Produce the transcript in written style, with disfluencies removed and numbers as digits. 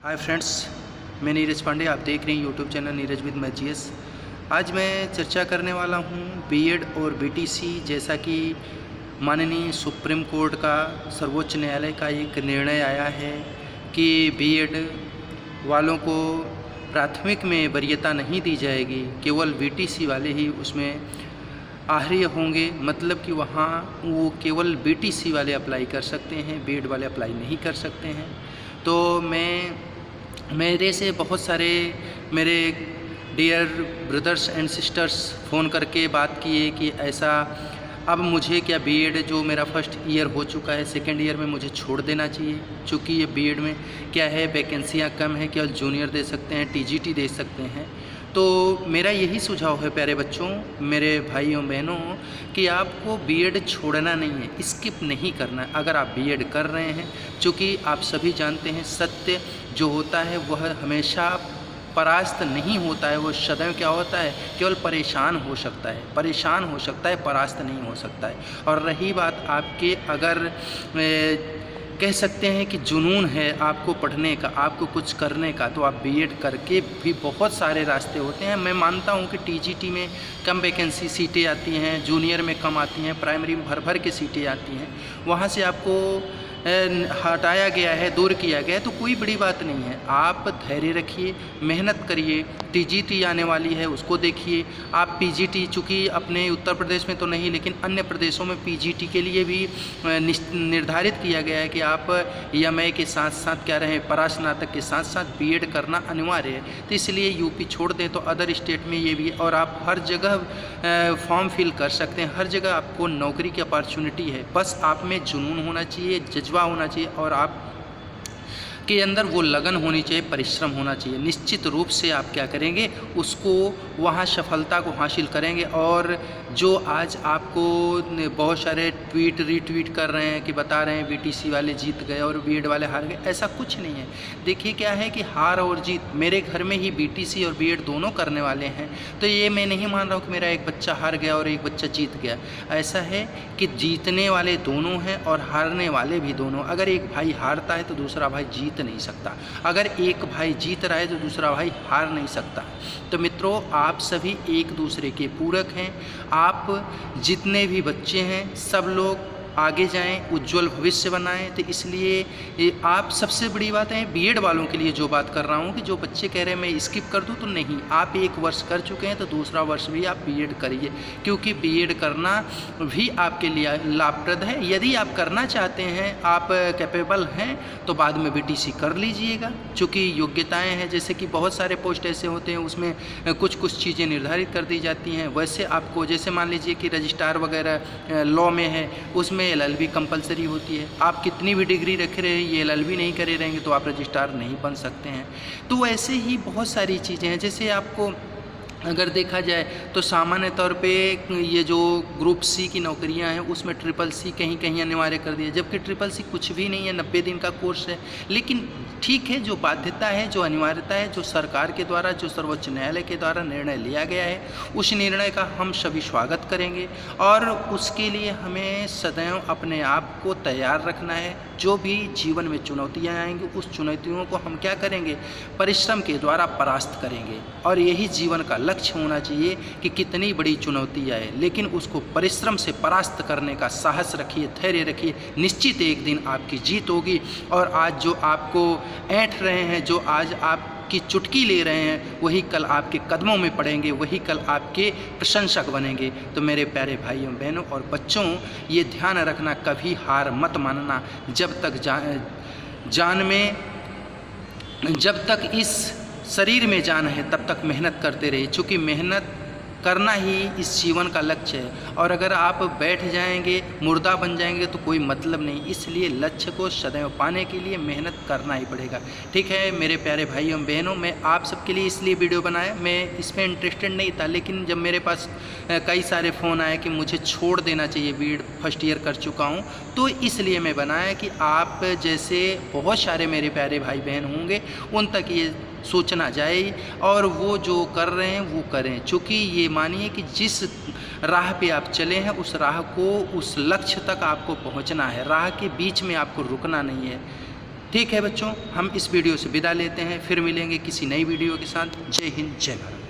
Hi friends, मैं नीरज पांडे। आप देख रहे हैं यूट्यूब चैनल नीरज विद मैजियस। आज मैं चर्चा करने वाला हूं बीएड और बीटीसी। जैसा कि माननीय सुप्रीम कोर्ट का सर्वोच्च न्यायालय का एक निर्णय आया है कि बीएड वालों को प्राथमिक में वरीयता नहीं दी जाएगी, केवल बीटीसी वाले ही उसमें आहर्य होंगे। मतलब कि वहाँ वो केवल बीटीसी वाले अप्लाई कर सकते हैं, बीएड वाले अप्लाई नहीं कर सकते हैं। तो मेरे से बहुत सारे मेरे dear brothers and sisters phone करके बात किए कि ऐसा अब मुझे क्या बीएड जो मेरा फर्स्ट ईयर हो चुका है, सेकेंड ईयर में मुझे छोड़ देना चाहिए, क्योंकि ये बीएड में क्या है, वैकेंसियाँ कम है, केवल जूनियर दे सकते हैं, टीजीटी दे सकते हैं। तो मेरा यही सुझाव है प्यारे बच्चों, मेरे भाइयों बहनों, कि आपको बीएड छोड़ना नहीं है, स्किप नहीं करना है। अगर आप बीएड कर रहे हैं, चूँकि आप सभी जानते हैं सत्य जो होता है वह हमेशा परास्त नहीं होता है, वो सदैव क्या होता है, केवल परेशान हो सकता है, परास्त नहीं हो सकता है। और रही बात आपके अगर कह सकते हैं कि जुनून है आपको पढ़ने का, आपको कुछ करने का, तो आप बीएड करके भी बहुत सारे रास्ते होते हैं। मैं मानता हूं कि टीजीटी में कम वैकेंसी सीटें आती हैं, जूनियर में कम आती हैं, प्राइमरी में भर भर के सीटें आती हैं, वहां से आपको हटाया गया है, दूर किया गया है, तो कोई बड़ी बात नहीं है। आप धैर्य रखिए, मेहनत करिए, टीजीटी आने वाली है उसको देखिए। आप पीजीटी, चूँकि अपने उत्तर प्रदेश में तो नहीं लेकिन अन्य प्रदेशों में पीजीटी के लिए भी निर्धारित किया गया है कि आप एमए के साथ साथ क्या रहें, परास्नातक के साथ साथ बीएड करना अनिवार्य है। तो इसलिए यूपी छोड़ दें तो अदर स्टेट में ये भी, और आप हर जगह फॉर्म फिल कर सकते हैं, हर जगह आपको नौकरी की अपॉर्चुनिटी है। बस आप में जुनून होना चाहिए, जज्बा होना चाहिए, और आप के अंदर वो लगन होनी चाहिए, परिश्रम होना चाहिए। निश्चित रूप से आप क्या करेंगे, उसको वहाँ सफलता को हासिल करेंगे। और जो आज आपको बहुत सारे ट्वीट रीट्वीट कर रहे हैं कि बता रहे हैं बीटीसी वाले जीत गए और बीएड वाले हार गए, ऐसा कुछ नहीं है। देखिए क्या है कि हार और जीत, मेरे घर में ही बीटीसी और बीएड दोनों करने वाले हैं, तो ये मैं नहीं मान रहा हूँ कि मेरा एक बच्चा हार गया और एक बच्चा जीत गया। ऐसा है कि जीतने वाले दोनों हैं और हारने वाले भी दोनों। अगर एक भाई हारता है तो दूसरा भाई जीत नहीं सकता, अगर एक भाई जीत रहा है तो दूसरा भाई हार नहीं सकता। तो मित्रों, आप सभी एक दूसरे के पूरक हैं। आप जितने भी बच्चे हैं सब लोग आगे जाएं, उज्जवल भविष्य बनाएं। तो इसलिए आप, सबसे बड़ी बात है बीएड वालों के लिए जो बात कर रहा हूं कि जो बच्चे कह रहे हैं मैं स्किप कर दूं, तो नहीं, आप एक वर्ष कर चुके हैं तो दूसरा वर्ष भी आप बीएड करिए, क्योंकि बीएड करना भी आपके लिए लाभप्रद है। यदि आप करना चाहते हैं, आप कैपेबल हैं, तो बाद में बीटीसी कर लीजिएगा, चूँकि योग्यताएँ हैं। जैसे कि बहुत सारे पोस्ट ऐसे होते हैं उसमें कुछ चीज़ें निर्धारित कर दी जाती हैं। वैसे आपको, जैसे मान लीजिए कि रजिस्ट्रार वगैरह लॉ में है, उसमें एलएलबी कंपलसरी होती है। आप कितनी भी डिग्री रखे रहे, ये एलएलबी नहीं करे रहेंगे तो आप रजिस्ट्रार नहीं बन सकते हैं। तो ऐसे ही बहुत सारी चीज़ें हैं। जैसे आपको अगर देखा जाए तो सामान्य तौर पे ये जो ग्रुप सी की नौकरियां हैं उसमें ट्रिपल सी कहीं कहीं अनिवार्य कर दिया, जबकि ट्रिपल सी कुछ भी नहीं है, 90 दिन का कोर्स है। लेकिन ठीक है, जो बाध्यता है, जो अनिवार्यता है, जो सरकार के द्वारा, जो सर्वोच्च न्यायालय के द्वारा निर्णय लिया गया है, उस निर्णय का हम सभी स्वागत करेंगे। और उसके लिए हमें सदैव अपने आप को तैयार रखना है। जो भी जीवन में चुनौतियाँ आएंगी, उस चुनौतियों को हम क्या करेंगे, परिश्रम के द्वारा परास्त करेंगे। और यही जीवन का लक्ष्य होना चाहिए कि कितनी बड़ी चुनौती आए, लेकिन उसको परिश्रम से परास्त करने का साहस रखिए, धैर्य रखिए। निश्चित एक दिन आपकी जीत होगी। और आज जो आपको ऐंठ रहे हैं, जो आज आपकी चुटकी ले रहे हैं, वही कल आपके कदमों में पड़ेंगे, वही कल आपके प्रशंसक बनेंगे। तो मेरे प्यारे भाइयों बहनों और बच्चों, ये ध्यान रखना, कभी हार मत मानना। जब तक जब तक इस शरीर में जान है तब तक मेहनत करते रहिए, चूँकि मेहनत करना ही इस जीवन का लक्ष्य है। और अगर आप बैठ जाएंगे, मुर्दा बन जाएंगे, तो कोई मतलब नहीं। इसलिए लक्ष्य को सदैव पाने के लिए मेहनत करना ही पड़ेगा। ठीक है मेरे प्यारे भाइयों बहनों, मैं आप सबके लिए इसलिए वीडियो बनाया, मैं इसमें इंटरेस्टेड नहीं था, लेकिन जब मेरे पास कई सारे फ़ोन आए कि मुझे छोड़ देना चाहिए, बीएड फर्स्ट ईयर कर चुका हूँ, तो इसलिए मैं बनाया कि आप जैसे बहुत सारे मेरे प्यारे भाई बहन होंगे उन तक ये सोचना जाए, और वो जो कर रहे हैं वो करें। चूँकि ये मानिए कि जिस राह पे आप चले हैं, उस राह को, उस लक्ष्य तक आपको पहुंचना है, राह के बीच में आपको रुकना नहीं है। ठीक है बच्चों, हम इस वीडियो से विदा लेते हैं, फिर मिलेंगे किसी नई वीडियो के साथ। जय हिंद, जय भारत।